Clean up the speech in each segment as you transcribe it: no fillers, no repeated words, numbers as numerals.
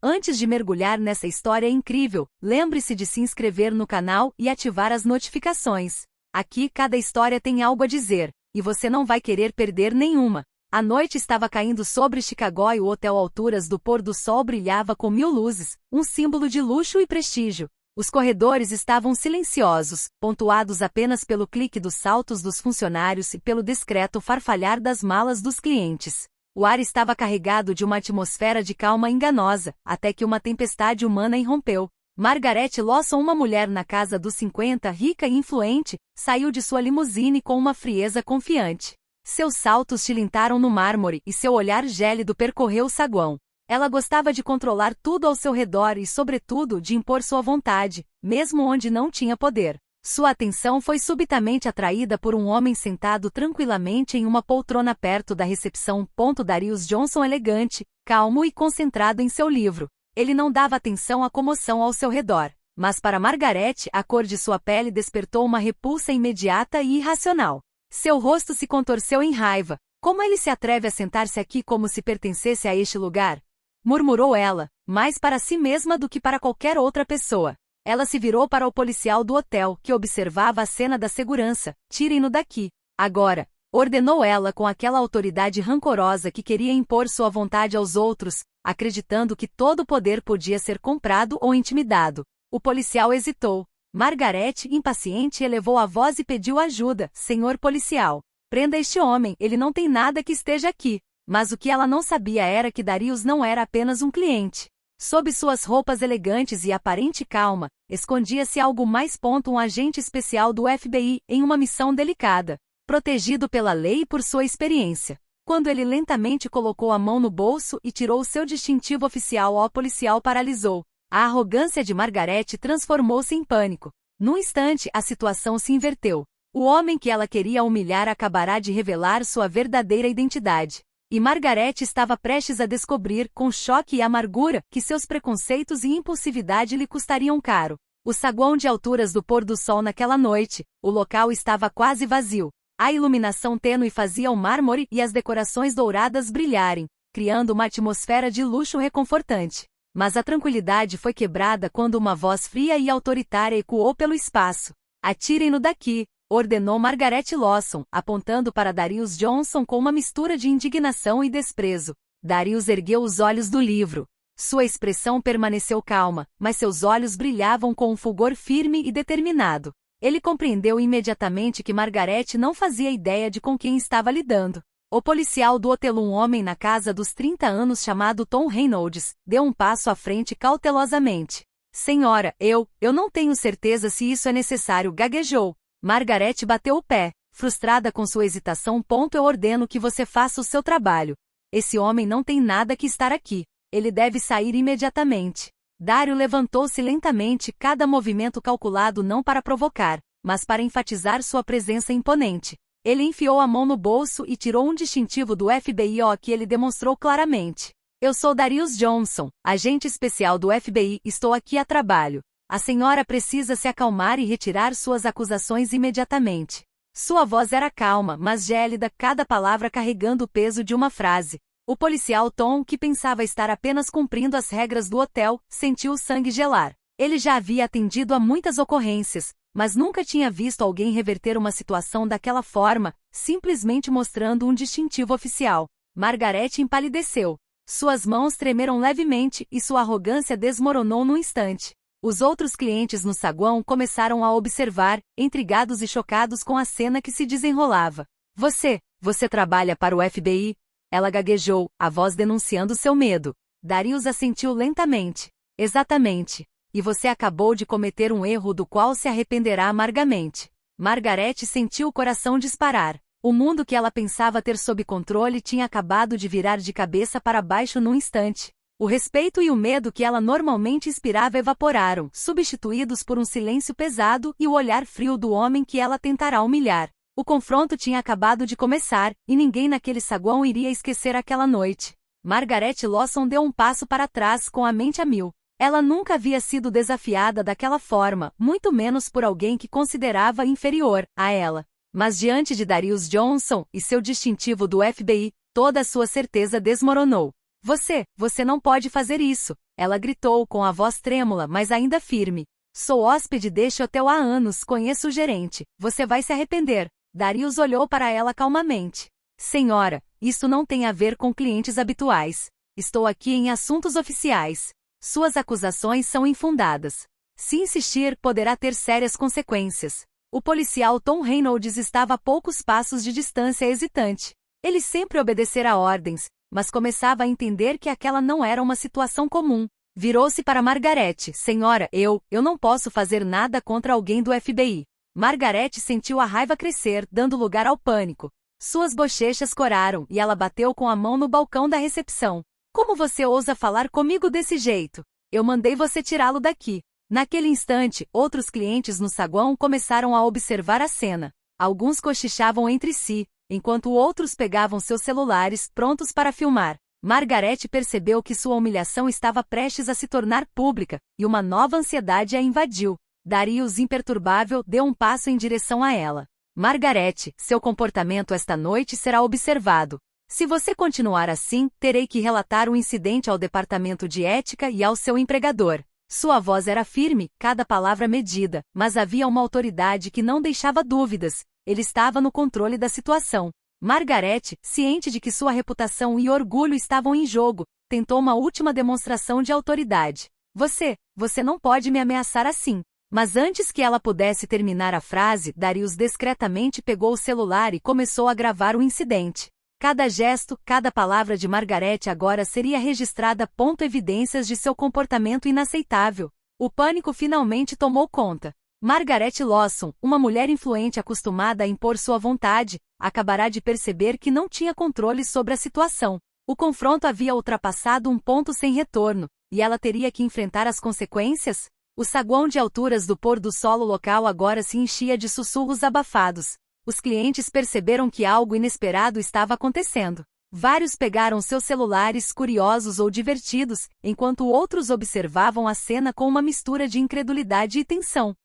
Antes de mergulhar nessa história incrível, lembre-se de se inscrever no canal e ativar as notificações. Aqui cada história tem algo a dizer, e você não vai querer perder nenhuma. A noite estava caindo sobre Chicago e o hotel Alturas do Pôr do Sol brilhava com 1000 luzes, um símbolo de luxo e prestígio. Os corredores estavam silenciosos, pontuados apenas pelo clique dos saltos dos funcionários e pelo discreto farfalhar das malas dos clientes. O ar estava carregado de uma atmosfera de calma enganosa, até que uma tempestade humana irrompeu. Margaret Lawson, uma mulher na casa dos 50, rica e influente, saiu de sua limusine com uma frieza confiante. Seus saltos tilintaram no mármore e seu olhar gélido percorreu o saguão. Ela gostava de controlar tudo ao seu redor e, sobretudo, de impor sua vontade, mesmo onde não tinha poder. Sua atenção foi subitamente atraída por um homem sentado tranquilamente em uma poltrona perto da recepção. Darius Johnson, elegante, calmo e concentrado em seu livro. Ele não dava atenção à comoção ao seu redor, mas para Margaret a cor de sua pele despertou uma repulsa imediata e irracional. Seu rosto se contorceu em raiva. Como ele se atreve a sentar-se aqui como se pertencesse a este lugar? Murmurou ela, mais para si mesma do que para qualquer outra pessoa. Ela se virou para o policial do hotel, que observava a cena da segurança. Tirem-no daqui. Agora, ordenou ela com aquela autoridade rancorosa que queria impor sua vontade aos outros, acreditando que todo o poder podia ser comprado ou intimidado. O policial hesitou. Margaret, impaciente, elevou a voz e pediu ajuda. Senhor policial, prenda este homem, ele não tem nada que esteja aqui. Mas o que ela não sabia era que Darius não era apenas um cliente. Sob suas roupas elegantes e aparente calma, escondia-se algo mais. Um agente especial do FBI, em uma missão delicada, protegido pela lei e por sua experiência. Quando ele lentamente colocou a mão no bolso e tirou seu distintivo oficial, o policial paralisou. A arrogância de Margaret transformou-se em pânico. Num instante, a situação se inverteu. O homem que ela queria humilhar acabará de revelar sua verdadeira identidade. E Margaret estava prestes a descobrir, com choque e amargura, que seus preconceitos e impulsividade lhe custariam caro. O saguão de Alturas do Pôr do Sol naquela noite, o local estava quase vazio. A iluminação tênue fazia o mármore e as decorações douradas brilharem, criando uma atmosfera de luxo reconfortante. Mas a tranquilidade foi quebrada quando uma voz fria e autoritária ecoou pelo espaço. Atirem-no daqui, ordenou Margaret Lawson, apontando para Darius Johnson com uma mistura de indignação e desprezo. Darius ergueu os olhos do livro. Sua expressão permaneceu calma, mas seus olhos brilhavam com um fulgor firme e determinado. Ele compreendeu imediatamente que Margaret não fazia ideia de com quem estava lidando. O policial do hotel, um homem na casa dos 30 anos chamado Tom Reynolds, deu um passo à frente cautelosamente. Senhora, eu não tenho certeza se isso é necessário, gaguejou. Margaret bateu o pé, frustrada com sua hesitação. Eu ordeno que você faça o seu trabalho. Esse homem não tem nada que estar aqui. Ele deve sair imediatamente. Dario levantou-se lentamente, cada movimento calculado não para provocar, mas para enfatizar sua presença imponente. Ele enfiou a mão no bolso e tirou um distintivo do FBI que ele demonstrou claramente. Eu sou Darius Johnson, agente especial do FBI, estou aqui a trabalho. A senhora precisa se acalmar e retirar suas acusações imediatamente. Sua voz era calma, mas gélida, cada palavra carregando o peso de uma frase. O policial Tom, que pensava estar apenas cumprindo as regras do hotel, sentiu o sangue gelar. Ele já havia atendido a muitas ocorrências, mas nunca tinha visto alguém reverter uma situação daquela forma, simplesmente mostrando um distintivo oficial. Margaret empalideceu. Suas mãos tremeram levemente e sua arrogância desmoronou num instante. Os outros clientes no saguão começaram a observar, intrigados e chocados com a cena que se desenrolava. Você trabalha para o FBI? Ela gaguejou, a voz denunciando seu medo. Darius assentiu lentamente. Exatamente. E você acabou de cometer um erro do qual se arrependerá amargamente. Margaret sentiu o coração disparar. O mundo que ela pensava ter sob controle tinha acabado de virar de cabeça para baixo num instante. O respeito e o medo que ela normalmente inspirava evaporaram, substituídos por um silêncio pesado e o olhar frio do homem que ela tentará humilhar. O confronto tinha acabado de começar, e ninguém naquele saguão iria esquecer aquela noite. Margaret Lawson deu um passo para trás com a mente a mil. Ela nunca havia sido desafiada daquela forma, muito menos por alguém que considerava inferior a ela. Mas diante de Darius Johnson e seu distintivo do FBI, toda a sua certeza desmoronou. Você não pode fazer isso, ela gritou com a voz trêmula, mas ainda firme. Sou hóspede deste hotel há anos, conheço o gerente, você vai se arrepender. Darius olhou para ela calmamente. Senhora, isso não tem a ver com clientes habituais. Estou aqui em assuntos oficiais. Suas acusações são infundadas. Se insistir, poderá ter sérias consequências. O policial Tom Reynolds estava a poucos passos de distância, hesitante. Ele sempre obedecera ordens, mas começava a entender que aquela não era uma situação comum. Virou-se para Margaret. Senhora, eu não posso fazer nada contra alguém do FBI. Margaret sentiu a raiva crescer, dando lugar ao pânico. Suas bochechas coraram e ela bateu com a mão no balcão da recepção. Como você ousa falar comigo desse jeito? Eu mandei você tirá-lo daqui. Naquele instante, outros clientes no saguão começaram a observar a cena. Alguns cochichavam entre si, enquanto outros pegavam seus celulares, prontos para filmar. Margaret percebeu que sua humilhação estava prestes a se tornar pública, e uma nova ansiedade a invadiu. Darius, imperturbável, deu um passo em direção a ela. Margaret, seu comportamento esta noite será observado. Se você continuar assim, terei que relatar o incidente ao departamento de ética e ao seu empregador. Sua voz era firme, cada palavra medida, mas havia uma autoridade que não deixava dúvidas. Ele estava no controle da situação. Margaret, ciente de que sua reputação e orgulho estavam em jogo, tentou uma última demonstração de autoridade. Você não pode me ameaçar assim. Mas antes que ela pudesse terminar a frase, Darius discretamente pegou o celular e começou a gravar o incidente. Cada gesto, cada palavra de Margaret agora seria registrada. Evidências de seu comportamento inaceitável. O pânico finalmente tomou conta. Margaret Lawson, uma mulher influente acostumada a impor sua vontade, acabará de perceber que não tinha controle sobre a situação. O confronto havia ultrapassado um ponto sem retorno, e ela teria que enfrentar as consequências? O saguão de alturas do pôr do sol local agora se enchia de sussurros abafados. Os clientes perceberam que algo inesperado estava acontecendo. Vários pegaram seus celulares, curiosos ou divertidos, enquanto outros observavam a cena com uma mistura de incredulidade e tensão.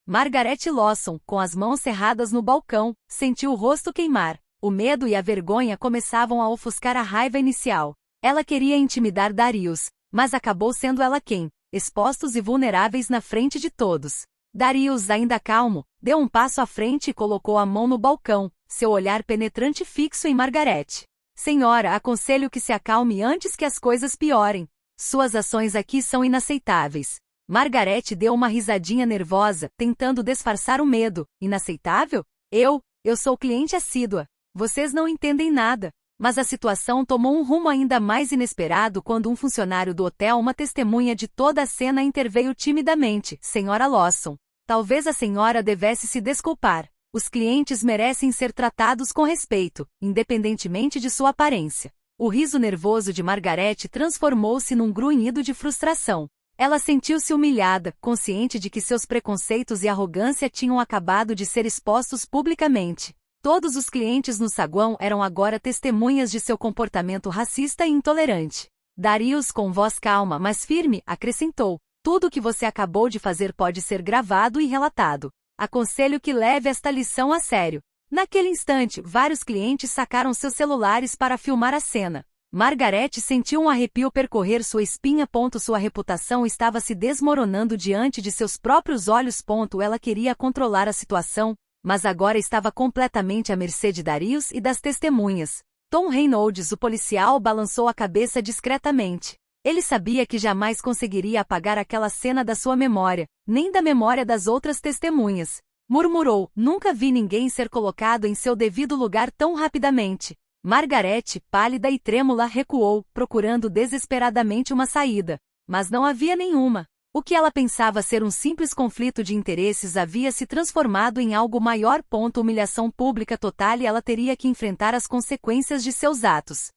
Margaret Lawson, com as mãos cerradas no balcão, sentiu o rosto queimar. O medo e a vergonha começavam a ofuscar a raiva inicial. Ela queria intimidar Darius, mas acabou sendo ela quem, expostos e vulneráveis na frente de todos. Darius, ainda calmo, deu um passo à frente e colocou a mão no balcão, seu olhar penetrante fixo em Margaret. Senhora, aconselho que se acalme antes que as coisas piorem. Suas ações aqui são inaceitáveis. Margaret deu uma risadinha nervosa, tentando disfarçar o medo. Inaceitável? Eu sou cliente assídua. Vocês não entendem nada. Mas a situação tomou um rumo ainda mais inesperado quando um funcionário do hotel, uma testemunha de toda a cena, interveio timidamente. Senhora Lawson, talvez a senhora devesse se desculpar. Os clientes merecem ser tratados com respeito, independentemente de sua aparência. O riso nervoso de Margaret transformou-se num grunhido de frustração. Ela sentiu-se humilhada, consciente de que seus preconceitos e arrogância tinham acabado de ser expostos publicamente. Todos os clientes no saguão eram agora testemunhas de seu comportamento racista e intolerante. Darius, com voz calma mas firme, acrescentou: tudo o que você acabou de fazer pode ser gravado e relatado. Aconselho que leve esta lição a sério. Naquele instante, vários clientes sacaram seus celulares para filmar a cena. Margaret sentiu um arrepio percorrer sua espinha. Sua reputação estava se desmoronando diante de seus próprios olhos. Ela queria controlar a situação, mas agora estava completamente à mercê de Darius e das testemunhas. Tom Reynolds, o policial, balançou a cabeça discretamente. Ele sabia que jamais conseguiria apagar aquela cena da sua memória, nem da memória das outras testemunhas. Murmurou: nunca vi ninguém ser colocado em seu devido lugar tão rapidamente. Margaret, pálida e trêmula, recuou, procurando desesperadamente uma saída. Mas não havia nenhuma. O que ela pensava ser um simples conflito de interesses havia se transformado em algo maior. Humilhação pública total, e ela teria que enfrentar as consequências de seus atos.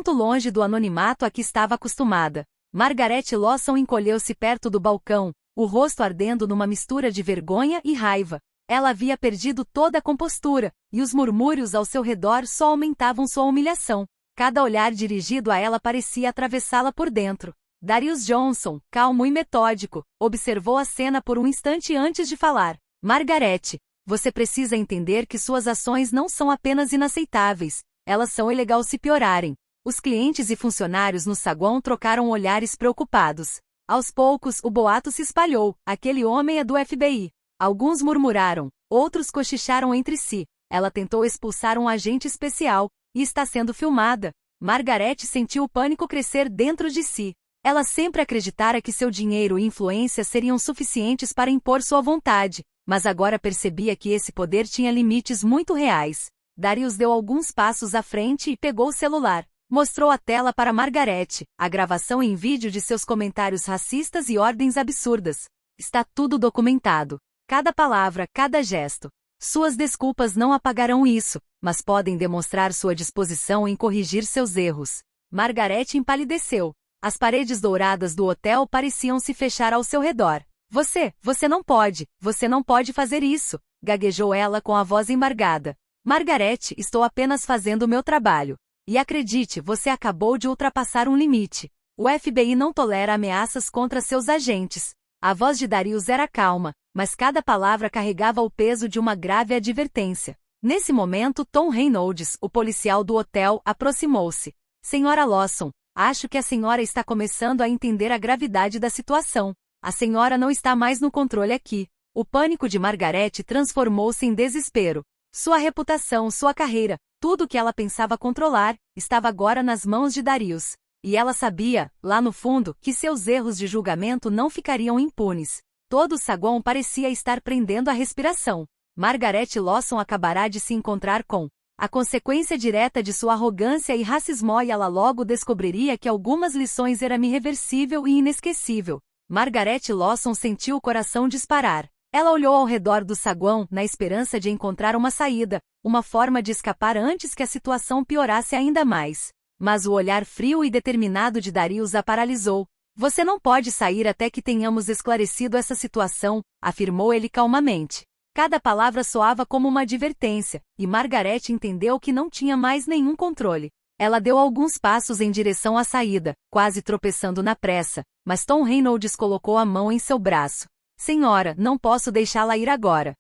Longe do anonimato a que estava acostumada. Margaret Lawson encolheu-se perto do balcão, o rosto ardendo numa mistura de vergonha e raiva. Ela havia perdido toda a compostura, e os murmúrios ao seu redor só aumentavam sua humilhação. Cada olhar dirigido a ela parecia atravessá-la por dentro. Darius Johnson, calmo e metódico, observou a cena por um instante antes de falar. Margaret, você precisa entender que suas ações não são apenas inaceitáveis, elas são ilegais se piorarem. Os clientes e funcionários no saguão trocaram olhares preocupados. Aos poucos, o boato se espalhou: aquele homem é do FBI. Alguns murmuraram, outros cochicharam entre si. Ela tentou expulsar um agente especial, e está sendo filmada. Margaret sentiu o pânico crescer dentro de si. Ela sempre acreditara que seu dinheiro e influência seriam suficientes para impor sua vontade, mas agora percebia que esse poder tinha limites muito reais. Darius deu alguns passos à frente e pegou o celular. Mostrou a tela para Margaret, a gravação em vídeo de seus comentários racistas e ordens absurdas. Está tudo documentado. Cada palavra, cada gesto. Suas desculpas não apagarão isso, mas podem demonstrar sua disposição em corrigir seus erros. Margaret empalideceu. As paredes douradas do hotel pareciam se fechar ao seu redor. Você não pode fazer isso, gaguejou ela com a voz embargada. Margaret, estou apenas fazendo o meu trabalho. E acredite, você acabou de ultrapassar um limite. O FBI não tolera ameaças contra seus agentes. A voz de Darius era calma, mas cada palavra carregava o peso de uma grave advertência. Nesse momento, Tom Reynolds, o policial do hotel, aproximou-se. Senhora Lawson, acho que a senhora está começando a entender a gravidade da situação. A senhora não está mais no controle aqui. O pânico de Margaret transformou-se em desespero. Sua reputação, sua carreira, tudo o que ela pensava controlar, estava agora nas mãos de Darius. E ela sabia, lá no fundo, que seus erros de julgamento não ficariam impunes. Todo o saguão parecia estar prendendo a respiração. Margaret Lawson acabará de se encontrar com a consequência direta de sua arrogância e racismo, e ela logo descobriria que algumas lições eram irreversível e inesquecível. Margaret Lawson sentiu o coração disparar. Ela olhou ao redor do saguão, na esperança de encontrar uma saída, uma forma de escapar antes que a situação piorasse ainda mais. Mas o olhar frio e determinado de Darius a paralisou. Você não pode sair até que tenhamos esclarecido essa situação, afirmou ele calmamente. Cada palavra soava como uma advertência, e Margaret entendeu que não tinha mais nenhum controle. Ela deu alguns passos em direção à saída, quase tropeçando na pressa, mas Tom Reynolds colocou a mão em seu braço. Senhora, não posso deixá-la ir agora.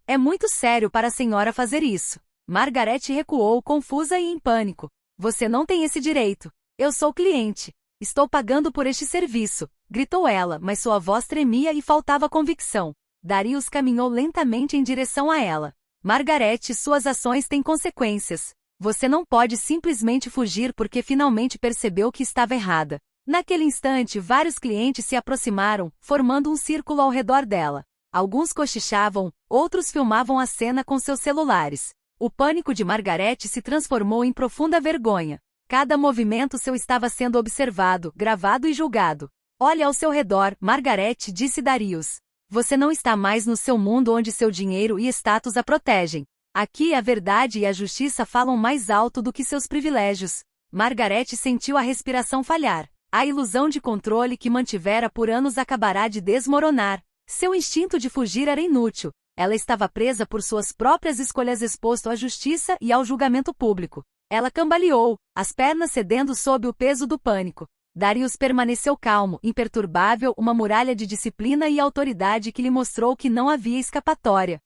É muito sério para a senhora fazer isso. Margaret recuou, confusa e em pânico. Você não tem esse direito. Eu sou cliente. Estou pagando por este serviço, gritou ela, mas sua voz tremia e faltava convicção. Darius caminhou lentamente em direção a ela. Margaret, suas ações têm consequências. Você não pode simplesmente fugir porque finalmente percebeu que estava errada. Naquele instante, vários clientes se aproximaram, formando um círculo ao redor dela. Alguns cochichavam, outros filmavam a cena com seus celulares. O pânico de Margaret se transformou em profunda vergonha. Cada movimento seu estava sendo observado, gravado e julgado. Olhe ao seu redor, Margaret, disse Darius. Você não está mais no seu mundo onde seu dinheiro e status a protegem. Aqui a verdade e a justiça falam mais alto do que seus privilégios. Margaret sentiu a respiração falhar. A ilusão de controle que mantivera por anos acabará de desmoronar. Seu instinto de fugir era inútil. Ela estava presa por suas próprias escolhas, exposto à justiça e ao julgamento público. Ela cambaleou, as pernas cedendo sob o peso do pânico. Darius permaneceu calmo, imperturbável, uma muralha de disciplina e autoridade que lhe mostrou que não havia escapatória.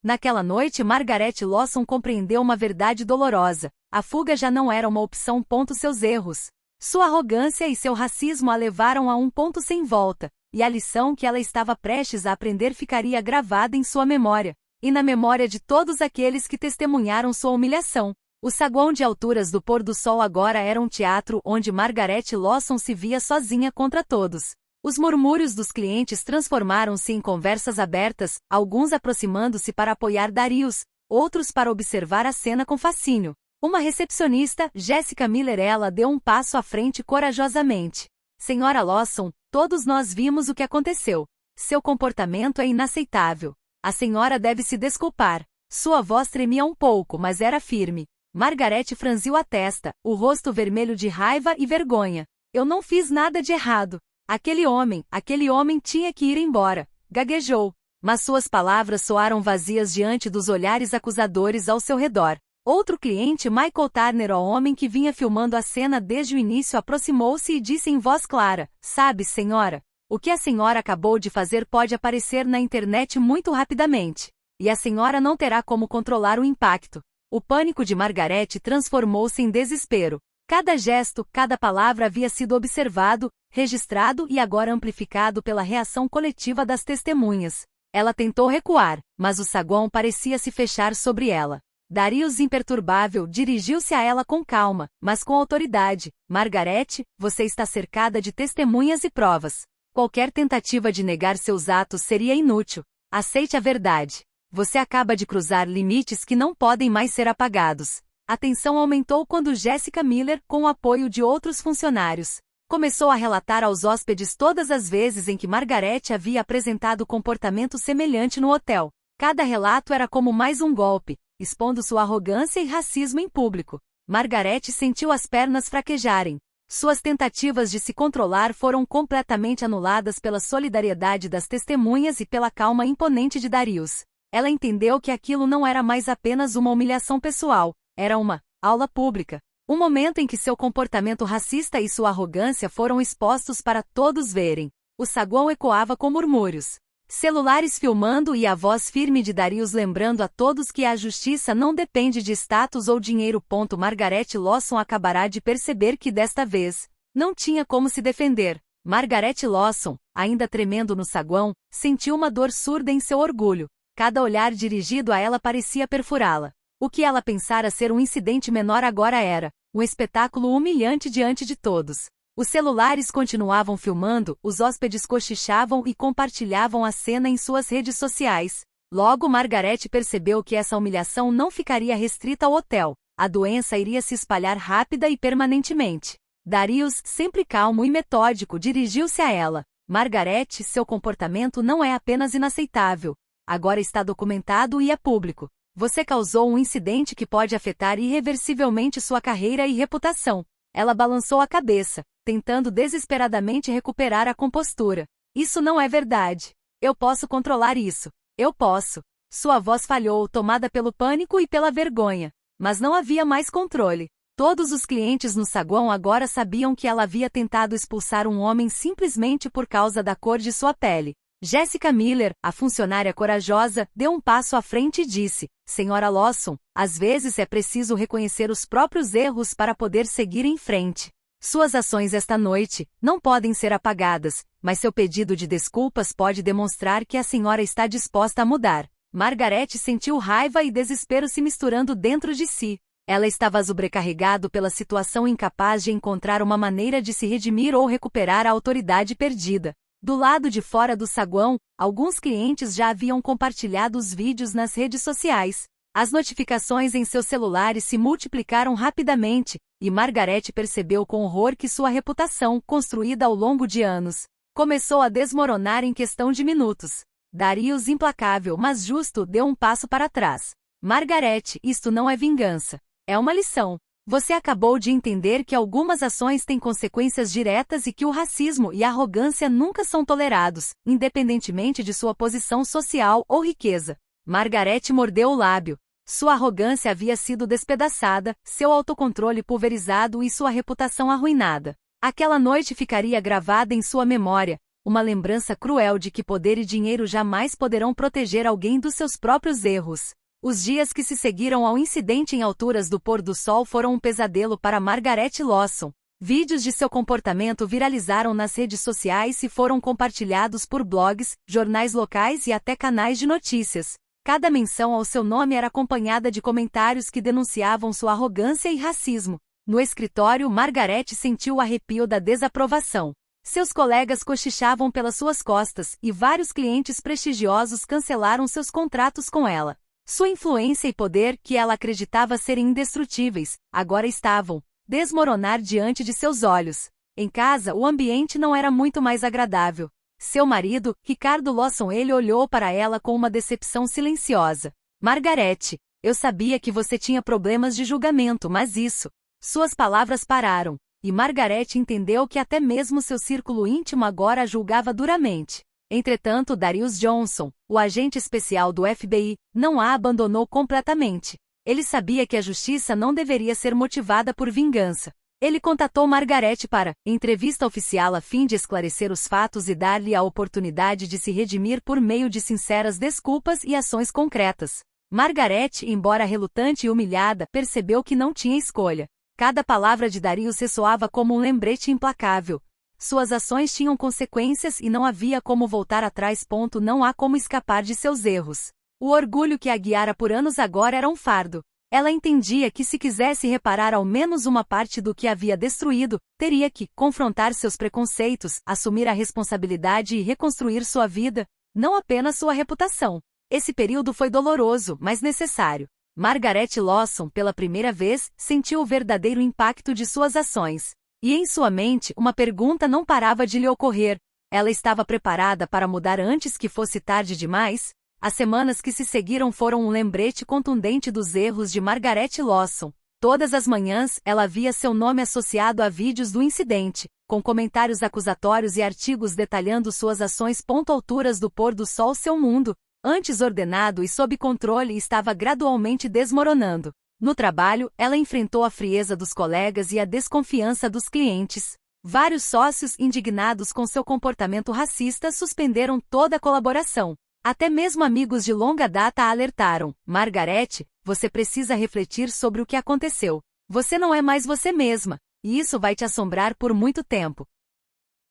Naquela noite, Margaret Lawson compreendeu uma verdade dolorosa. A fuga já não era uma opção. Seus erros, sua arrogância e seu racismo a levaram a um ponto sem volta, e a lição que ela estava prestes a aprender ficaria gravada em sua memória, e na memória de todos aqueles que testemunharam sua humilhação. O saguão de alturas do pôr do sol agora era um teatro onde Margaret Lawson se via sozinha contra todos. Os murmúrios dos clientes transformaram-se em conversas abertas, alguns aproximando-se para apoiar Darius, outros para observar a cena com fascínio. Uma recepcionista, Jessica Miller, ela deu um passo à frente corajosamente. Senhora Lawson, todos nós vimos o que aconteceu. Seu comportamento é inaceitável. A senhora deve se desculpar. Sua voz tremia um pouco, mas era firme. Margaret franziu a testa, o rosto vermelho de raiva e vergonha. Eu não fiz nada de errado. Aquele homem tinha que ir embora. Gaguejou. Mas suas palavras soaram vazias diante dos olhares acusadores ao seu redor. Outro cliente, Michael Turner, o homem que vinha filmando a cena desde o início, aproximou-se e disse em voz clara: Sabe, senhora, o que a senhora acabou de fazer pode aparecer na internet muito rapidamente. E a senhora não terá como controlar o impacto. O pânico de Margaret transformou-se em desespero. Cada gesto, cada palavra havia sido observado, registrado e agora amplificado pela reação coletiva das testemunhas. Ela tentou recuar, mas o saguão parecia se fechar sobre ela. Darius, imperturbável, dirigiu-se a ela com calma, mas com autoridade. Margarete, você está cercada de testemunhas e provas. Qualquer tentativa de negar seus atos seria inútil. Aceite a verdade. Você acaba de cruzar limites que não podem mais ser apagados. A tensão aumentou quando Jessica Miller, com o apoio de outros funcionários, começou a relatar aos hóspedes todas as vezes em que Margarete havia apresentado comportamento semelhante no hotel. Cada relato era como mais um golpe, expondo sua arrogância e racismo em público. Margarete sentiu as pernas fraquejarem. Suas tentativas de se controlar foram completamente anuladas pela solidariedade das testemunhas e pela calma imponente de Darius. Ela entendeu que aquilo não era mais apenas uma humilhação pessoal, era uma aula pública. Um momento em que seu comportamento racista e sua arrogância foram expostos para todos verem. O saguão ecoava com murmúrios. Celulares filmando e a voz firme de Darius lembrando a todos que a justiça não depende de status ou dinheiro. Margarete Lawson acabará de perceber que desta vez, não tinha como se defender. Margarete Lawson, ainda tremendo no saguão, sentiu uma dor surda em seu orgulho. Cada olhar dirigido a ela parecia perfurá-la. O que ela pensara ser um incidente menor agora era um espetáculo humilhante diante de todos. Os celulares continuavam filmando, os hóspedes cochichavam e compartilhavam a cena em suas redes sociais. Logo Margarete percebeu que essa humilhação não ficaria restrita ao hotel. A doença iria se espalhar rápida e permanentemente. Darius, sempre calmo e metódico, dirigiu-se a ela. Margarete, seu comportamento não é apenas inaceitável. Agora está documentado e é público. Você causou um incidente que pode afetar irreversivelmente sua carreira e reputação. Ela balançou a cabeça, tentando desesperadamente recuperar a compostura. Isso não é verdade. Eu posso controlar isso. Eu posso. Sua voz falhou, tomada pelo pânico e pela vergonha. Mas não havia mais controle. Todos os clientes no saguão agora sabiam que ela havia tentado expulsar um homem simplesmente por causa da cor de sua pele. Jessica Miller, a funcionária corajosa, deu um passo à frente e disse: Senhora Lawson, às vezes é preciso reconhecer os próprios erros para poder seguir em frente. Suas ações esta noite não podem ser apagadas, mas seu pedido de desculpas pode demonstrar que a senhora está disposta a mudar. Margarete sentiu raiva e desespero se misturando dentro de si. Ela estava sobrecarregada pela situação, incapaz de encontrar uma maneira de se redimir ou recuperar a autoridade perdida. Do lado de fora do saguão, alguns clientes já haviam compartilhado os vídeos nas redes sociais. As notificações em seus celulares se multiplicaram rapidamente, e Margarete percebeu com horror que sua reputação, construída ao longo de anos, começou a desmoronar em questão de minutos. Darius, implacável mas justo, deu um passo para trás. Margarete, isto não é vingança. É uma lição. Você acabou de entender que algumas ações têm consequências diretas e que o racismo e a arrogância nunca são tolerados, independentemente de sua posição social ou riqueza. Margarete mordeu o lábio. Sua arrogância havia sido despedaçada, seu autocontrole pulverizado e sua reputação arruinada. Aquela noite ficaria gravada em sua memória, uma lembrança cruel de que poder e dinheiro jamais poderão proteger alguém dos seus próprios erros. Os dias que se seguiram ao incidente em alturas do pôr do sol foram um pesadelo para Margarete Lawson. Vídeos de seu comportamento viralizaram nas redes sociais e foram compartilhados por blogs, jornais locais e até canais de notícias. Cada menção ao seu nome era acompanhada de comentários que denunciavam sua arrogância e racismo. No escritório, Margarete sentiu o arrepio da desaprovação. Seus colegas cochichavam pelas suas costas e vários clientes prestigiosos cancelaram seus contratos com ela. Sua influência e poder, que ela acreditava serem indestrutíveis, agora estavam desmoronar diante de seus olhos. Em casa, o ambiente não era muito mais agradável. Seu marido, Ricardo Lawson, ele olhou para ela com uma decepção silenciosa. Margarete, eu sabia que você tinha problemas de julgamento, mas isso... Suas palavras pararam, e Margarete entendeu que até mesmo seu círculo íntimo agora a julgava duramente. Entretanto, Darius Johnson, o agente especial do FBI, não a abandonou completamente. Ele sabia que a justiça não deveria ser motivada por vingança. Ele contatou Margarete para entrevista oficial a fim de esclarecer os fatos e dar-lhe a oportunidade de se redimir por meio de sinceras desculpas e ações concretas. Margarete, embora relutante e humilhada, percebeu que não tinha escolha. Cada palavra de Darius ressoava como um lembrete implacável. Suas ações tinham consequências e não havia como voltar atrás. Não há como escapar de seus erros. O orgulho que a guiara por anos agora era um fardo. Ela entendia que se quisesse reparar ao menos uma parte do que havia destruído, teria que confrontar seus preconceitos, assumir a responsabilidade e reconstruir sua vida, não apenas sua reputação. Esse período foi doloroso, mas necessário. Margaret Lawson, pela primeira vez, sentiu o verdadeiro impacto de suas ações. E em sua mente, uma pergunta não parava de lhe ocorrer. Ela estava preparada para mudar antes que fosse tarde demais? As semanas que se seguiram foram um lembrete contundente dos erros de Margaret Lawson. Todas as manhãs, ela via seu nome associado a vídeos do incidente, com comentários acusatórios e artigos detalhando suas ações. Alturas do pôr do sol, seu mundo, antes ordenado e sob controle, estava gradualmente desmoronando. No trabalho, ela enfrentou a frieza dos colegas e a desconfiança dos clientes. Vários sócios, indignados com seu comportamento racista, suspenderam toda a colaboração. Até mesmo amigos de longa data a alertaram: Margaret, você precisa refletir sobre o que aconteceu. Você não é mais você mesma, e isso vai te assombrar por muito tempo.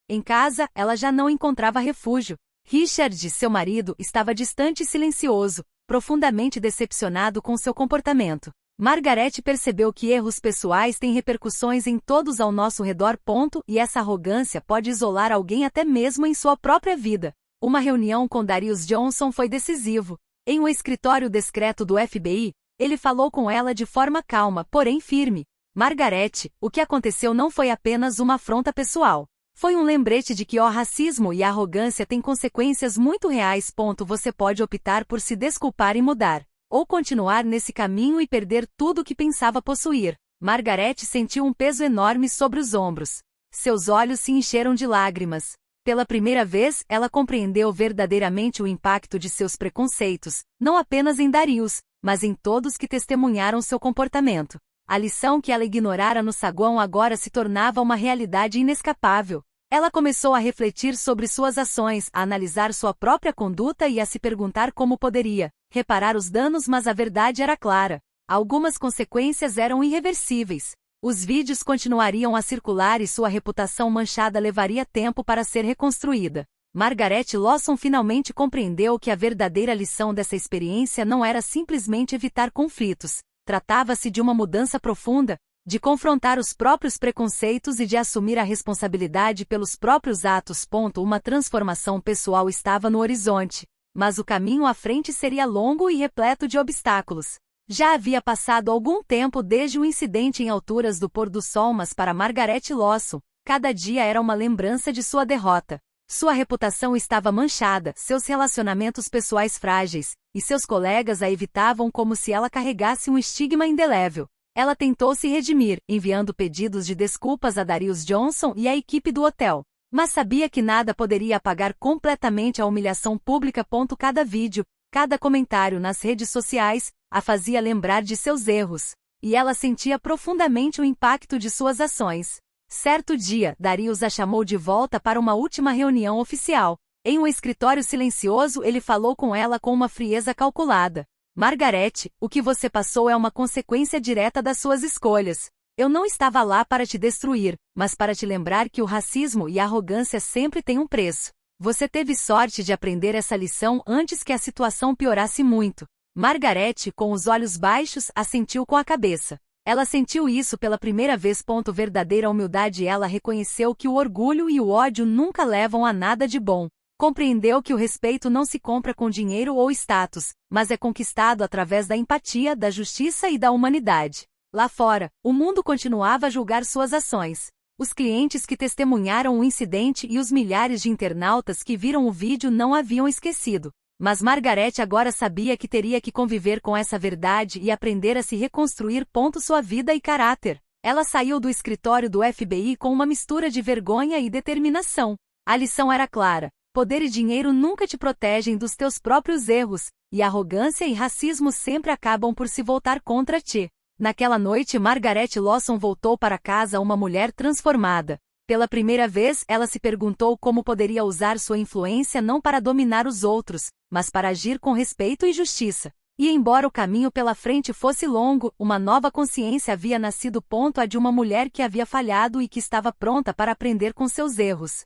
Em casa, ela já não encontrava refúgio. Richard, seu marido, estava distante e silencioso, profundamente decepcionado com seu comportamento. Margaret percebeu que erros pessoais têm repercussões em todos ao nosso redor. E essa arrogância pode isolar alguém até mesmo em sua própria vida. Uma reunião com Darius Johnson foi decisivo. Em um escritório discreto do FBI, ele falou com ela de forma calma, porém firme. Margaret, o que aconteceu não foi apenas uma afronta pessoal. Foi um lembrete de que o racismo e a arrogância têm consequências muito reais. Você pode optar por se desculpar e mudar, ou continuar nesse caminho e perder tudo o que pensava possuir. Margaret sentiu um peso enorme sobre os ombros. Seus olhos se encheram de lágrimas. Pela primeira vez, ela compreendeu verdadeiramente o impacto de seus preconceitos, não apenas em Darius, mas em todos que testemunharam seu comportamento. A lição que ela ignorara no saguão agora se tornava uma realidade inescapável. Ela começou a refletir sobre suas ações, a analisar sua própria conduta e a se perguntar como poderia reparar os danos, mas a verdade era clara. Algumas consequências eram irreversíveis. Os vídeos continuariam a circular e sua reputação manchada levaria tempo para ser reconstruída. Margaret Lawson finalmente compreendeu que a verdadeira lição dessa experiência não era simplesmente evitar conflitos. Tratava-se de uma mudança profunda, de confrontar os próprios preconceitos e de assumir a responsabilidade pelos próprios atos. Uma transformação pessoal estava no horizonte, mas o caminho à frente seria longo e repleto de obstáculos. Já havia passado algum tempo desde o incidente em Alturas do Pôr do Sol, mas para Margaret Lawson, cada dia era uma lembrança de sua derrota. Sua reputação estava manchada, seus relacionamentos pessoais frágeis, e seus colegas a evitavam como se ela carregasse um estigma indelével. Ela tentou se redimir, enviando pedidos de desculpas a Darius Johnson e à equipe do hotel, mas sabia que nada poderia apagar completamente a humilhação pública. Cada vídeo, cada comentário nas redes sociais, a fazia lembrar de seus erros, e ela sentia profundamente o impacto de suas ações. Certo dia, Darius a chamou de volta para uma última reunião oficial. Em um escritório silencioso, ele falou com ela com uma frieza calculada. Margaret, o que você passou é uma consequência direta das suas escolhas. Eu não estava lá para te destruir, mas para te lembrar que o racismo e a arrogância sempre têm um preço. Você teve sorte de aprender essa lição antes que a situação piorasse muito. Margaret, com os olhos baixos, assentiu com a cabeça. Ela sentiu isso pela primeira vez. Verdadeira humildade. Ela reconheceu que o orgulho e o ódio nunca levam a nada de bom. Compreendeu que o respeito não se compra com dinheiro ou status, mas é conquistado através da empatia, da justiça e da humanidade. Lá fora, o mundo continuava a julgar suas ações. Os clientes que testemunharam o incidente e os milhares de internautas que viram o vídeo não haviam esquecido. Mas Margaret agora sabia que teria que conviver com essa verdade e aprender a se reconstruir. Sua vida e caráter. Ela saiu do escritório do FBI com uma mistura de vergonha e determinação. A lição era clara: poder e dinheiro nunca te protegem dos teus próprios erros, e arrogância e racismo sempre acabam por se voltar contra ti. Naquela noite, Margaret Lawson voltou para casa uma mulher transformada. Pela primeira vez, ela se perguntou como poderia usar sua influência não para dominar os outros, mas para agir com respeito e justiça. E embora o caminho pela frente fosse longo, uma nova consciência havia nascido. A de uma mulher que havia falhado e que estava pronta para aprender com seus erros.